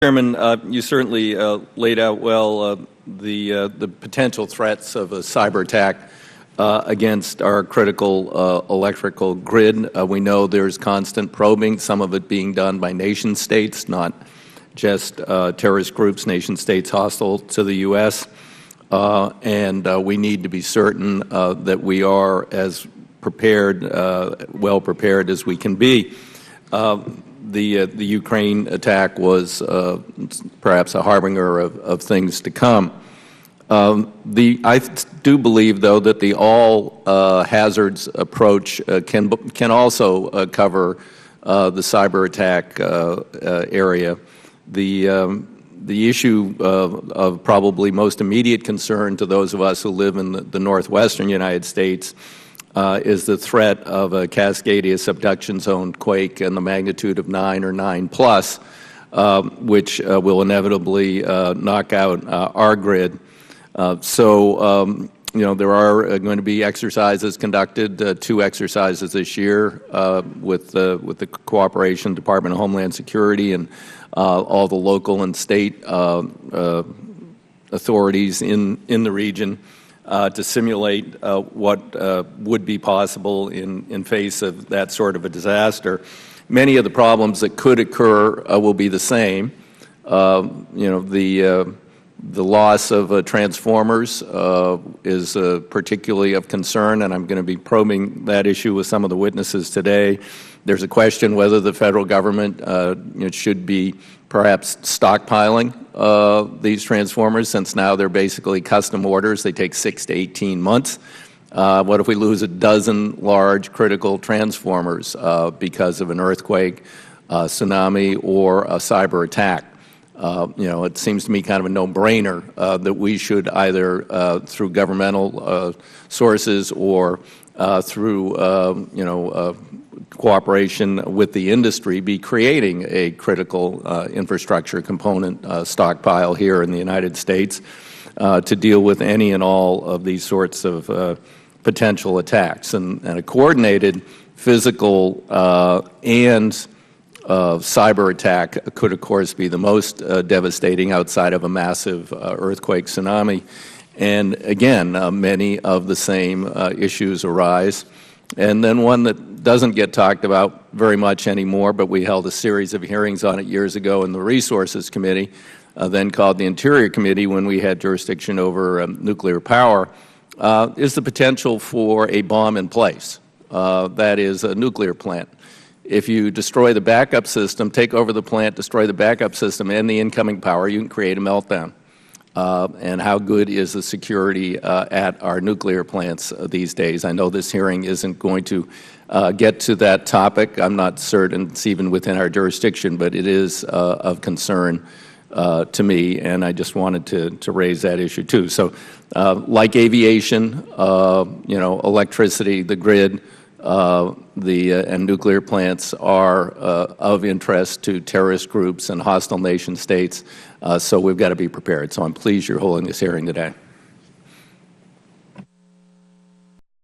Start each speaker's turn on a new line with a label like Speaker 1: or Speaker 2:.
Speaker 1: Chairman, you certainly laid out well the potential threats of a cyber attack against our critical electrical grid. We know there's constant probing, some of it being done by nation states, not just terrorist groups, nation states hostile to the U.S. And we need to be certain that we are as prepared, well prepared as we can be. The Ukraine attack was perhaps a harbinger of things to come. I do believe, though, that the all hazards approach can also cover the cyber attack area. The issue of probably most immediate concern to those of us who live in the northwestern United States is the threat of a Cascadia subduction zone quake in the magnitude of 9 or 9+, which will inevitably knock out our grid. You know, there are going to be exercises conducted, 2 exercises this year with the cooperation Department of Homeland Security and all the local and state authorities in the region. To simulate what would be possible in face of that sort of a disaster. Many of the problems that could occur will be the same. You know, the loss of transformers is particularly of concern, and I'm going to be probing that issue with some of the witnesses today. There's a question whether the federal government should be perhaps stockpiling these transformers, since now they're basically custom orders. They take 6 to 18 months. What if we lose a dozen large critical transformers because of an earthquake, tsunami, or a cyber attack? You know, it seems to me kind of a no-brainer that we should either through governmental sources or through cooperation with the industry be creating a critical infrastructure component stockpile here in the United States to deal with any and all of these sorts of potential attacks. And a coordinated physical and cyber attack could, of course, be the most devastating outside of a massive earthquake, tsunami. And again, many of the same issues arise. And then one that doesn't get talked about very much anymore, but we held a series of hearings on it years ago in the Resources Committee, then called the Interior Committee when we had jurisdiction over nuclear power, is the potential for a bomb in place. That is a nuclear plant. If you destroy the backup system, take over the plant, destroy the backup system and the incoming power, you can create a meltdown. And how good is the security at our nuclear plants these days? I know this hearing isn't going to get to that topic. I'm not certain it's even within our jurisdiction, but it is of concern to me, and I just wanted to raise that issue too. So like aviation, electricity, the grid, and nuclear plants are of interest to terrorist groups and hostile nation states, so we've got to be prepared. So I'm pleased you're holding this hearing today.